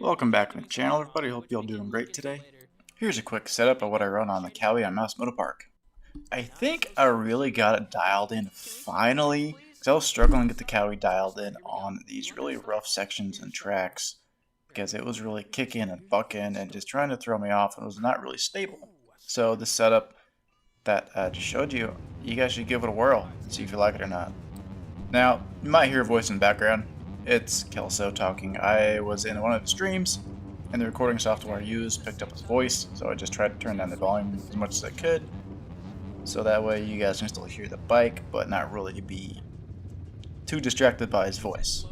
Welcome back to the channel, everybody. Hope you're all doing great today. Here's a quick setup of what I run on the Cowie on Mouse Motopark. I think I really got it dialed in finally, because I was struggling to get the Cowie dialed in on these really rough sections and tracks, because it was really kicking and bucking and just trying to throw me off, and it was not really stable. So the setup that I just showed you, you guys should give it a whirl and see if you like it or not. Now, you might hear a voice in the background. It's Kelso talking. I was in one of the streams, and the recording software I used picked up his voice, so I just tried to turn down the volume as much as I could, so that way you guys can still hear the bike, but not really be too distracted by his voice.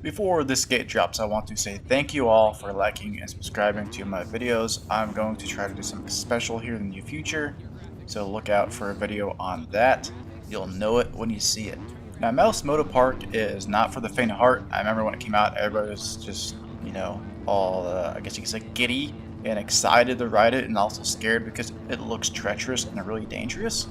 Before this gate drops, I want to say thank you all for liking and subscribing to my videos. I'm going to try to do something special here in the near future, so look out for a video on that. You'll know it when you see it. Now, Mouse Motopark is not for the faint of heart. I remember when it came out, everybody was just, all, I guess you could say, giddy and excited to ride it, and also scared because it looks treacherous and really dangerous.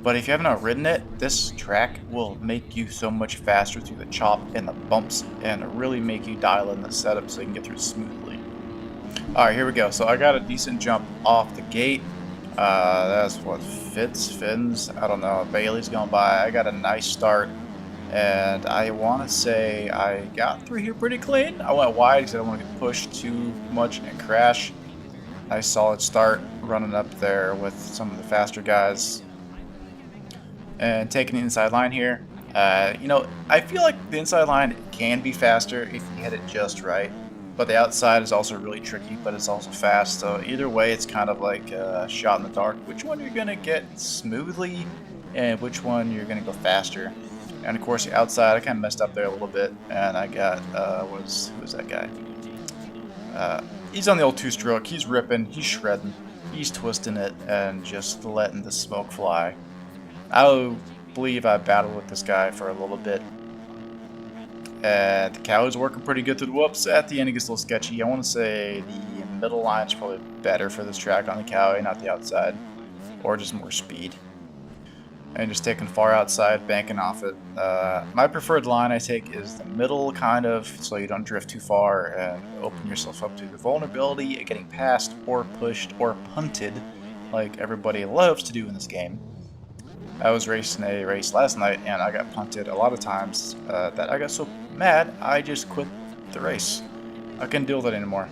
But if you haven't ridden it, this track will make you so much faster through the chop and the bumps, and really make you dial in the setup so you can get through smoothly. Alright, here we go. So I got a decent jump off the gate. That's what Fins, I don't know, Bailey's going by. I got a nice start. And I want to say I got through here pretty clean. I went wide because I don't want to get pushed too much and crash. Nice solid start running up there with some of the faster guys. And taking the inside line here. I feel like the inside line can be faster if you hit it just right. But the outside is also really tricky, but it's also fast. So either way, it's kind of like a shot in the dark. Which one you're going to get smoothly and which one you're going to go faster. And of course, the outside, I kind of messed up there a little bit, and I got, who was that guy? He's on the old two-stroke. He's ripping, he's shredding, he's twisting it, and just letting the smoke fly. I believe I battled with this guy for a little bit. And the cow is working pretty good through the whoops. At the end, it gets a little sketchy. I want to say the middle line is probably better for this track on the cow, not the outside, or just more speed. And just taking far outside, banking off it. My preferred line I take is the middle, kind of, so you don't drift too far and open yourself up to the vulnerability of getting passed or pushed or punted like everybody loves to do in this game. I was racing a race last night and I got punted a lot of times that I got so mad I just quit the race. I couldn't deal with it anymore.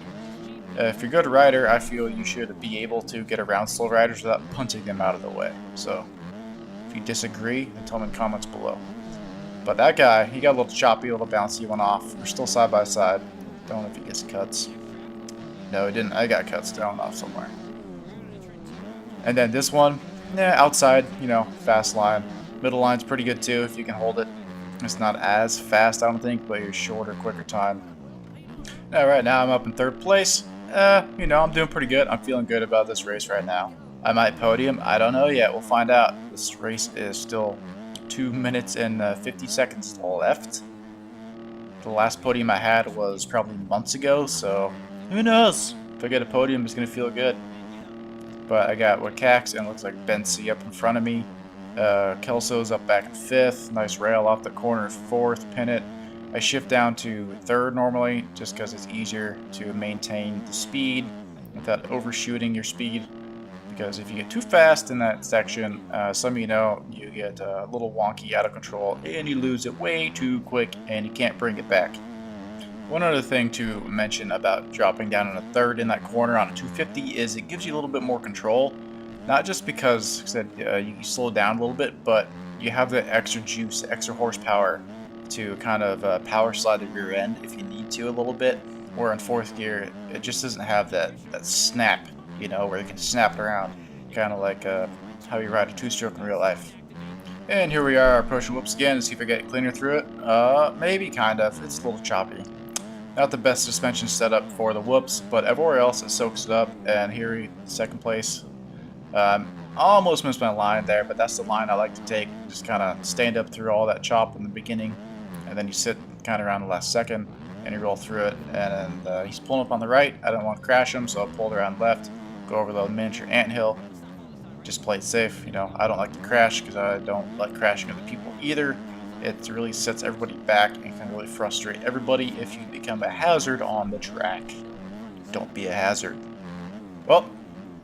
If you're a good rider, I feel you should be able to get around slow riders without punting them out of the way. So if you disagree, then tell me in the comments below. But that guy, he got a little choppy, a little bouncy, went off. We're still side by side. Don't know if he gets cuts. No, he didn't. I got cuts down off somewhere. And then this one, outside, fast line. Middle line's pretty good too if you can hold it. It's not as fast, I don't think, but you're shorter, quicker time. Now, right now I'm up in third place. I'm doing pretty good. I'm feeling good about this race right now. I might podium. I don't know yet. We'll find out. This race is still 2 minutes and 50 seconds left. The last podium I had was probably months ago, so who knows? If I get a podium, it's going to feel good. But I got Wakax and looks like Bensi up in front of me. Kelso's up back in 5th. Nice rail off the corner, 4th, pin it. I shift down to 3rd normally, just because it's easier to maintain the speed without overshooting your speed. Because if you get too fast in that section, some of you get a little wonky, out of control, and you lose it way too quick, and you can't bring it back. One other thing to mention about dropping down in a 3rd in that corner on a 250 is it gives you a little bit more control. Not just because you slow down a little bit, but you have the extra juice, extra horsepower to kind of power slide the rear end if you need to a little bit. Where in 4th gear, it just doesn't have that snap. Where you can snap it around, kind of like how you ride a two-stroke in real life. And here we are approaching whoops again to see if I get cleaner through it. Maybe, kind of. It's a little choppy. Not the best suspension setup for the whoops, but everywhere else it soaks it up. And here, 2nd place. Almost missed my line there, but that's the line I like to take. Just kind of stand up through all that chop in the beginning, and then you sit kind of around the last second, and you roll through it. And he's pulling up on the right. I don't want to crash him, so I pulled around left. Go over the miniature anthill, just play it safe. I don't like to crash because I don't like crashing other people either. It really sets everybody back and can really frustrate everybody if you become a hazard on the track. don't be a hazard. Well,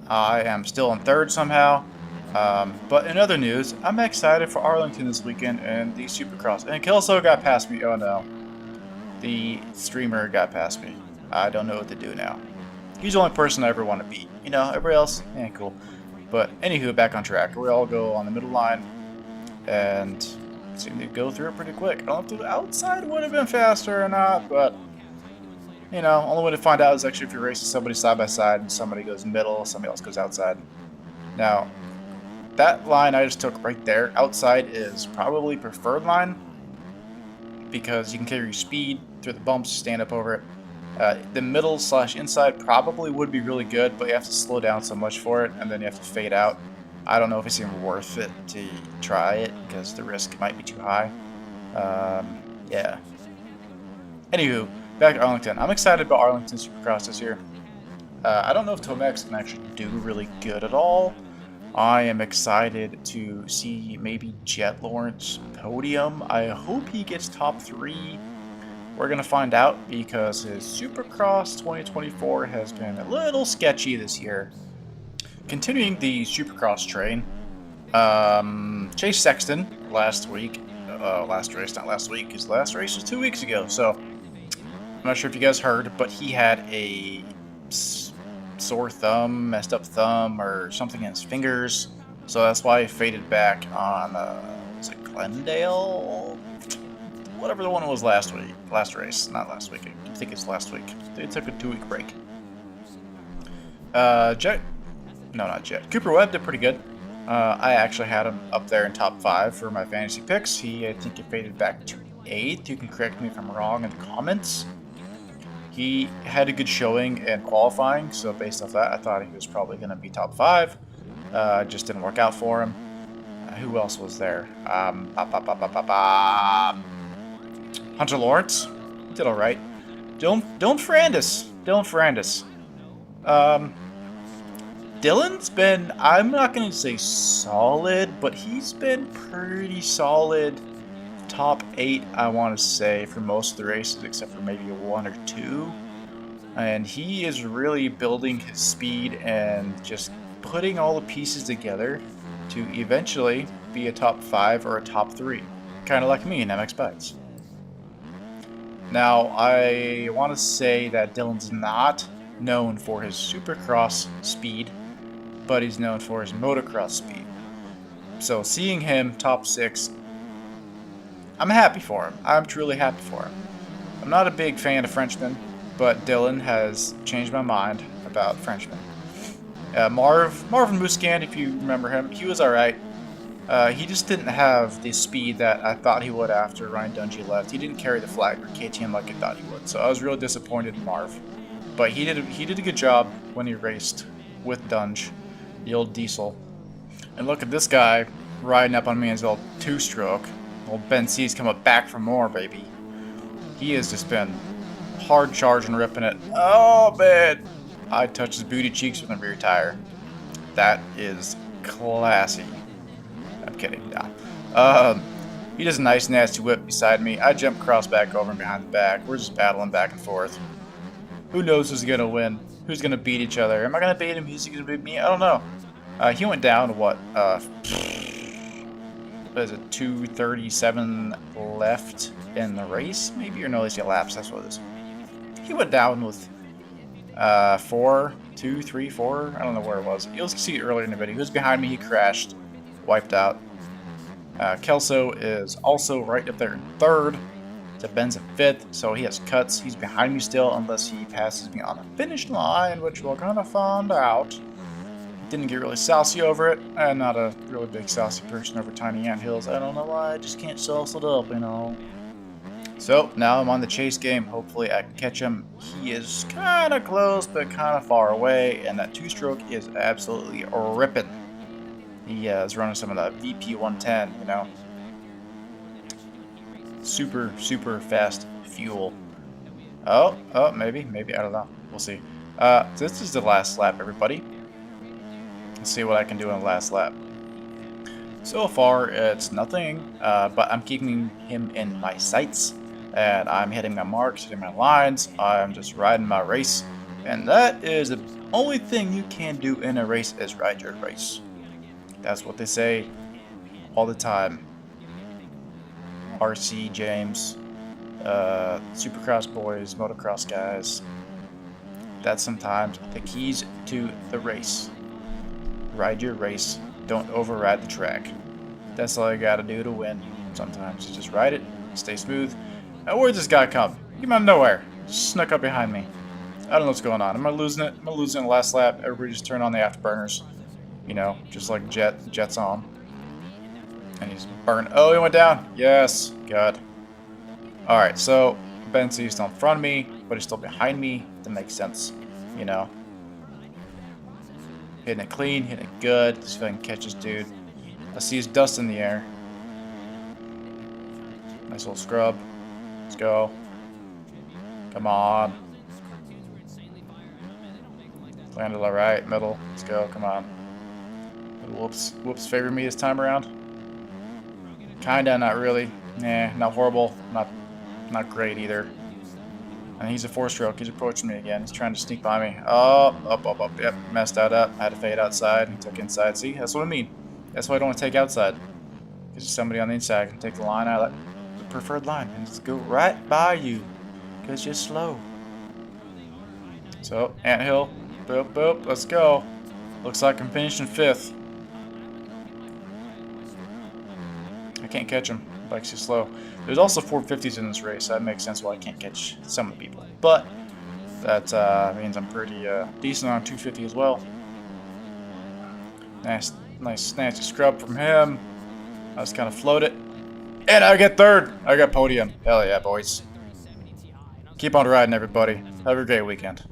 I am still in third somehow. But in other news, I'm excited for Arlington this weekend and the Supercross. And Kelso got past me. Oh no. The streamer got past me. I don't know what to do now. He's the only person I ever want to beat. You know, everybody else, cool. But anywho, back on track. We all go on the middle line and seem to go through it pretty quick. I don't know if the outside would have been faster or not, but you know, only way to find out is actually if you're racing somebody side by side and somebody goes middle, somebody else goes outside. Now, that line I just took right there, outside, is probably preferred line because you can carry your speed through the bumps, stand up over it. The middle / inside probably would be really good, but you have to slow down so much for it, and then you have to fade out. I don't know if it's even worth it to try it because the risk might be too high. Yeah. Anywho, back to Arlington. I'm excited about Arlington Supercross this year. I don't know if Tomac can actually do really good at all. I am excited to see maybe Jett Lawrence podium. I hope he gets top 3. We're going to find out because his Supercross 2024 has been a little sketchy this year. Continuing the Supercross train, Chase Sexton last week, last race, not last week, his last race was 2 weeks ago, so I'm not sure if you guys heard, but he had a sore thumb, messed up thumb, or something in his fingers, so that's why he faded back on, was it Glendale? Whatever the one was last week, last race, not last week, I think it's last week. They took a 2-week break. Jett, no, not Jett. Cooper Webb did pretty good. I actually had him up there in top 5 for my fantasy picks. I think he faded back to 8th. You can correct me if I'm wrong in the comments. He had a good showing in qualifying, so based off that, I thought he was probably going to be top 5. Just didn't work out for him. Who else was there? Hunter Lawrence did all right. Dylan Ferrandis. Dylan's been, I'm not going to say solid, but he's been pretty solid. Top 8, I want to say, for most of the races, except for maybe 1 or 2. And he is really building his speed and just putting all the pieces together to eventually be a top 5 or a top 3. Kind of like me in MX Bikes. Now, I want to say that Dylan's not known for his Supercross speed, but he's known for his motocross speed. So seeing him top 6, I'm happy for him. I'm truly happy for him. I'm not a big fan of Frenchmen, but Dylan has changed my mind about Frenchmen. Marv and Muscan, if you remember him, he was alright. He just didn't have the speed that I thought he would after Ryan Dungey left. He didn't carry the flag for KTM like I thought he would, so I was really disappointed in Marv. But he did a good job when he raced with Dunge, the old diesel. And look at this guy riding up on me in his old 2-stroke. Old Ben C's coming back for more, baby. He has just been hard charging, ripping it. Oh, man. I touched his booty cheeks with a rear tire. That is classy. I'm kidding. Nah. He does a nice, nasty whip beside me. I jump cross back over and behind the back. We're just battling back and forth. Who knows who's going to win? Who's going to beat each other? Am I going to beat him? Is he going to beat me? I don't know. He went down to what is it, 2:37 left in the race, maybe? Or no, at least laps, that's what it is. He went down with 4, 2, 3, 4, I don't know where it was. You'll see it earlier in the video. He was behind me, he crashed, wiped out. Kelso is also right up there in 3rd. Ben's in 5th, so he has cuts. He's behind me still unless he passes me on the finish line, which we're gonna find out. Didn't get really saucy over it. I'm not a really big saucy person over tiny anthills. I don't know why, I just can't sauce it up, you know. So, now I'm on the chase game. Hopefully I can catch him. He is kind of close, but kind of far away, and that 2-stroke is absolutely ripping. He is running some of the VP 110, you know. Super, super fast fuel. Oh, maybe, I don't know. We'll see. This is the last lap, everybody. Let's see what I can do in the last lap. So far, it's nothing, but I'm keeping him in my sights, and I'm hitting my marks, hitting my lines. I'm just riding my race. And that is the only thing you can do in a race is ride your race. That's what they say all the time. RC James, Supercross boys, motocross guys. That's sometimes the keys to the race. Ride your race. Don't override the track. That's all you gotta do to win. Sometimes you just ride it, stay smooth. And where'd this guy come? He came out of nowhere. Just snuck up behind me. I don't know what's going on. Am I losing it? Am I losing the last lap? Everybody just turn on the afterburners. You know, just like Jett. Jett's on. And he's burned. Oh, he went down. Yes. Good. Alright, so Bensie's still in front of me, but he's still behind me. That makes sense. You know. Hitting it clean, hitting it good. See if I can catch this dude. I see his dust in the air. Nice little scrub. Let's go. Come on. Landed all right, middle. Let's go. Come on. Whoops favored me this time around. Kinda, not really. Nah, not horrible. Not great either. And he's a 4-stroke. He's approaching me again. He's trying to sneak by me. Oh, up. Yep, messed that up. Had to fade outside and took inside. See, that's what I mean. That's why I don't want to take outside. Because there's somebody on the inside can take the line out. The preferred line and just go right by you. Because you're slow. So, anthill. Boop. Let's go. Looks like I'm finishing 5th. I can't catch him. Bike's too slow. There's also 450s in this race. So that makes sense why I can't catch some people. But that means I'm pretty decent on 250 as well. Nice snatchy scrub from him. I just kind of float it. And I get 3rd. I got podium. Hell yeah, boys. Keep on riding, everybody. Have a great weekend.